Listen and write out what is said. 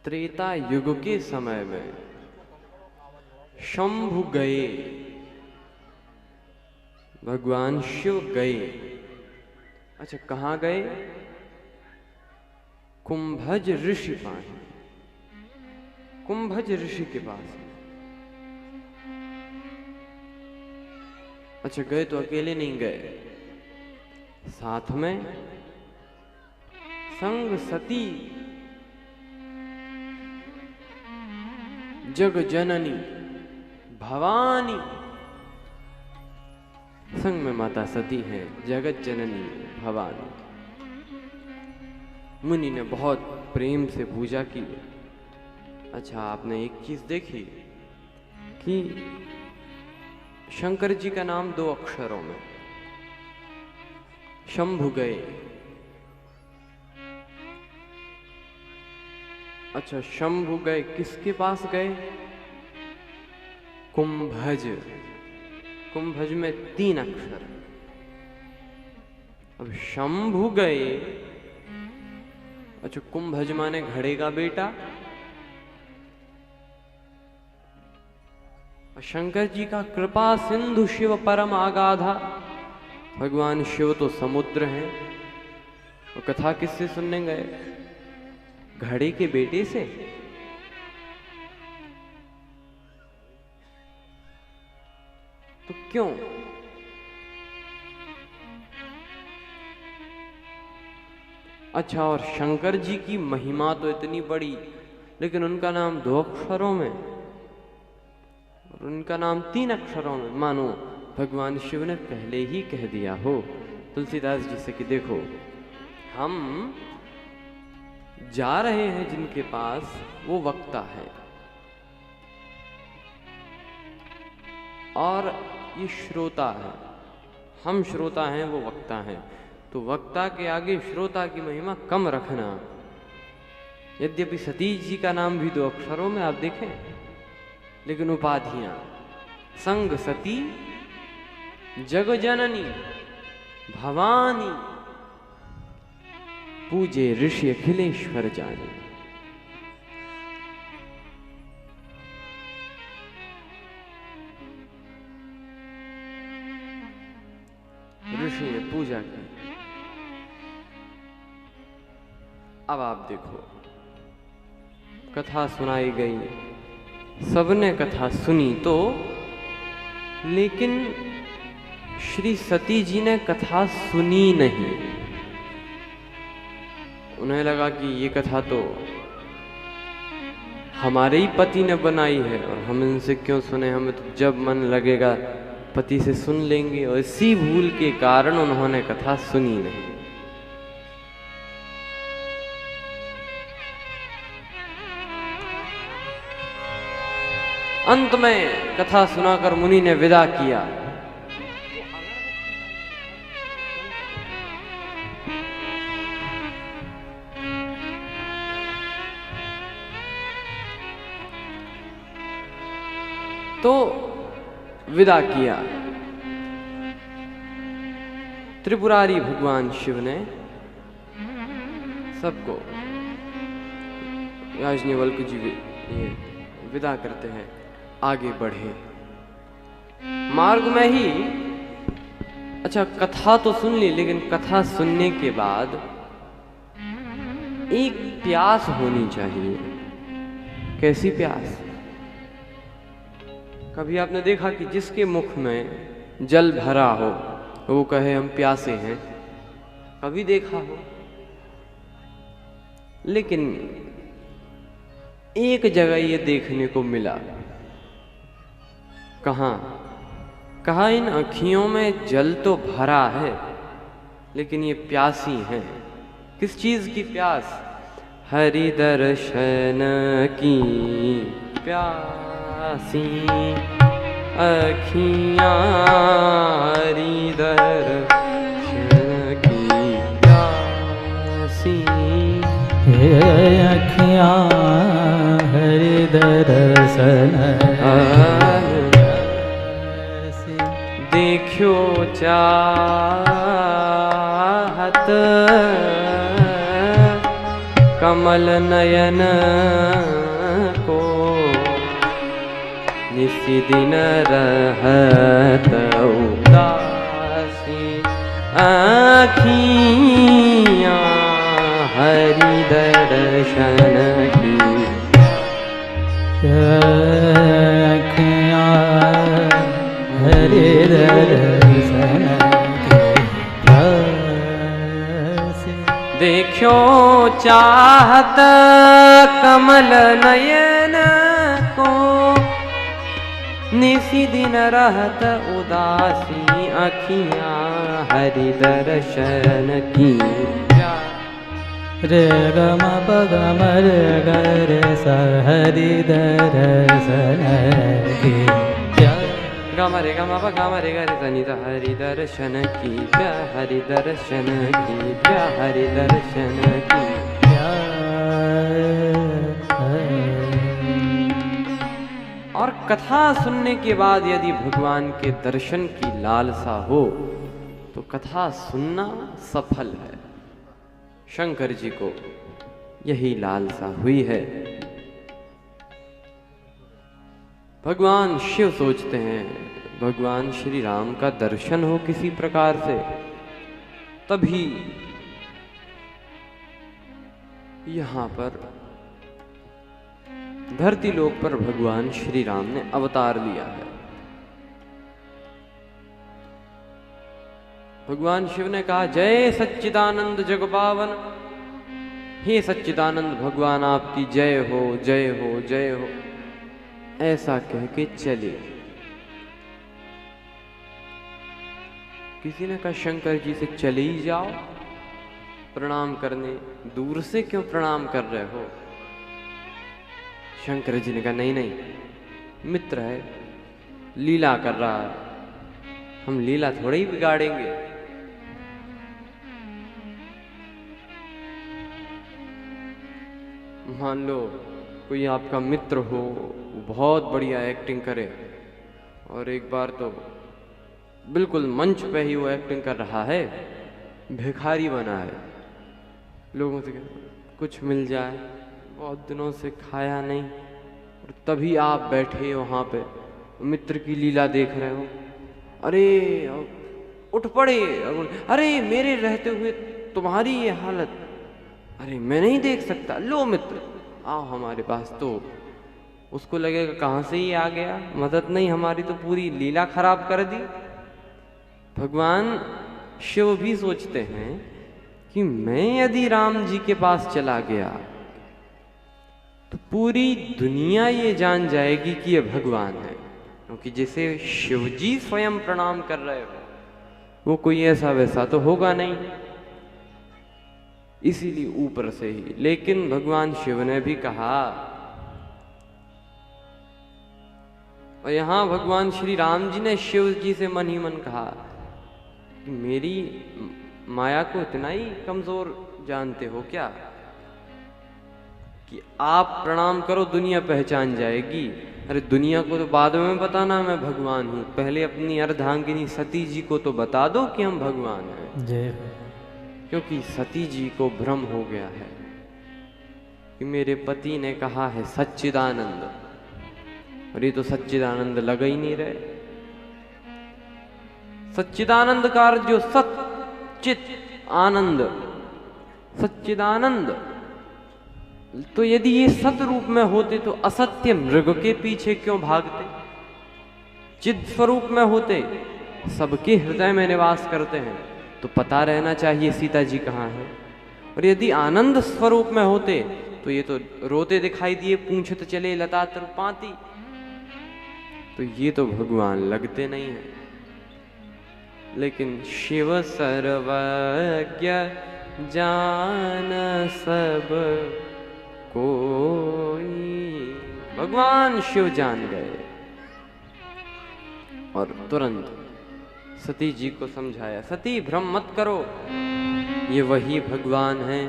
त्रेता युग के समय में शंभु गए, भगवान शिव गए। अच्छा, कहाँ गए? कुंभज ऋषि पास, कुंभज ऋषि के पास। अच्छा, गए तो अकेले नहीं गए, साथ में संग सती जग जननी भवानी, संग में माता सती हैं, जगत जननी भवानी। मुनि ने बहुत प्रेम से पूजा की। अच्छा, आपने एक चीज देखी कि शंकर जी का नाम 2 अक्षरों में, शंभु गए। अच्छा, शंभु गए, किसके पास गए? कुंभज। कुंभज में 3 अक्षर। अब शंभु गए। अच्छा, कुंभज माने घड़े का बेटा। शंकर जी का कृपा सिंधु शिव परम आगाधा। भगवान शिव तो समुद्र हैं। और कथा किससे सुनने गए? घड़े के बेटे से। तो क्यों? अच्छा, और शंकर जी की महिमा तो इतनी बड़ी, लेकिन उनका नाम 2 अक्षरों में और उनका नाम 3 अक्षरों में। मानो भगवान शिव ने पहले ही कह दिया हो तुलसीदास जी से कि देखो, हम जा रहे हैं जिनके पास, वो वक्ता है और ये श्रोता है। हम श्रोता हैं, वो वक्ता हैं। तो वक्ता के आगे श्रोता की महिमा कम रखना। यद्यपि सती जी का नाम भी 2 अक्षरों में आप देखें, लेकिन उपाधियां संग सती जग जननी भवानी, पूजे ऋषि अखिलेश्वर जाने। ऋषि ने पूजा की। अब आप देखो, कथा सुनाई गई, सबने कथा सुनी तो, लेकिन श्री सती जी ने कथा सुनी नहीं। उन्हें लगा कि ये कथा तो हमारे ही पति ने बनाई है और हम इनसे क्यों सुने, हमें तो जब मन लगेगा पति से सुन लेंगे। और इसी भूल के कारण उन्होंने कथा सुनी नहीं। अंत में कथा सुनाकर मुनि ने विदा किया। तो विदा किया। त्रिपुरारी भगवान शिव ने सबको, याज्ञवल्क्य जी ये विदा करते हैं, आगे बढ़े। मार्ग में ही, अच्छा कथा तो सुन ली, लेकिन कथा सुनने के बाद एक प्यास होनी चाहिए। कैसी प्यास? कभी आपने देखा कि जिसके मुख में जल भरा हो वो कहे हम प्यासे हैं? कभी देखा हो? लेकिन एक जगह ये देखने को मिला। कहाँ? कहा इन अखियों में जल तो भरा है, लेकिन ये प्यासी हैं। किस चीज की प्यास? हरि दर्शन की प्यासी अखियाँ, हरि दर्शन की प्यासी अखियाँ, हरि दर्शन देखो चाहत कमल कमल नयन को निसी दिन रहत उदासी आँखियाँ हरि दर्शन की आँखियाँ हरि दर्शन की प्यासी। देखो चाहत कमल नयन को निसी दिन रहत उदासी आँखियाँ हरि दर्शन की रे ग म प ग म रे ग रे स हरि दर्शन की ग म रे ग म प ग म रे ग रे स नि ध हरि दर्शन की हरि दर्शन की हरि दर्शन की। और कथा सुनने के बाद यदि भगवान के दर्शन की लालसा हो तो कथा सुनना सफल है। शंकर जी को यही लालसा हुई है। भगवान शिव सोचते हैं भगवान श्री राम का दर्शन हो किसी प्रकार से, तभी यहां पर धरती लोक पर भगवान श्री राम ने अवतार लिया है। भगवान शिव ने कहा, जय सच्चिदानंद जगपावन, हे सच्चिदानंद भगवान आपकी जय हो जय हो जय हो। ऐसा कह के चले। किसी ने कहा, शंकर जी से चले ही जाओ प्रणाम करने, दूर से क्यों प्रणाम कर रहे हो? शंकर जी ने कहा, नहीं नहीं, मित्र है, लीला कर रहा है, हम लीला थोड़े ही बिगाड़ेंगे। मान लो कोई आपका मित्र हो, बहुत बढ़िया एक्टिंग करे, और एक बार तो बिल्कुल मंच पे ही वो एक्टिंग कर रहा है, भिखारी बना है, लोगों से कुछ मिल जाए, बहुत दिनों से खाया नहीं, और तभी आप बैठे वहाँ पे मित्र की लीला देख रहे हो, अरे उठ पड़े, अरे मेरे रहते हुए तुम्हारी ये हालत, अरे मैं नहीं देख सकता, लो मित्र आओ हमारे पास। तो उसको लगेगा कहाँ से ही आ गया, मदद नहीं, हमारी तो पूरी लीला खराब कर दी। भगवान शिव भी सोचते हैं कि मैं यदि राम जी के पास चला गया तो पूरी दुनिया ये जान जाएगी कि ये भगवान है, क्योंकि जैसे शिव जी स्वयं प्रणाम कर रहे हो वो कोई ऐसा वैसा तो होगा नहीं, इसीलिए ऊपर से ही। लेकिन भगवान शिव ने भी कहा, और यहां भगवान श्री राम जी ने शिव जी से मन ही मन कहा कि मेरी माया को इतना ही कमजोर जानते हो क्या कि आप प्रणाम करो दुनिया पहचान जाएगी? अरे दुनिया को तो बाद में बताना मैं भगवान हूं, पहले अपनी अर्धांगिनी सती जी को तो बता दो कि हम भगवान हैं। जय। क्योंकि सती जी को भ्रम हो गया है कि मेरे पति ने कहा है सच्चिदानंद, और ये तो सच्चिदानंद लग ही नहीं रहे। सच्चिदानंद का अर्थ जो सच्चित आनंद, सच्चिदानंद, तो यदि ये सत रूप में होते तो असत्य मृग के पीछे क्यों भागते? चिद स्वरूप में होते, सबके हृदय में निवास करते हैं, तो पता रहना चाहिए सीता जी कहाँ हैं। और यदि आनंद स्वरूप में होते तो ये तो रोते दिखाई दिए, पूंछत चले लता पाती, तो ये तो भगवान लगते नहीं है। लेकिन शिव सर्वज्ञ जान सब कोई, भगवान शिव जान गए और तुरंत सती जी को समझाया, सती भ्रम मत करो, ये वही भगवान हैं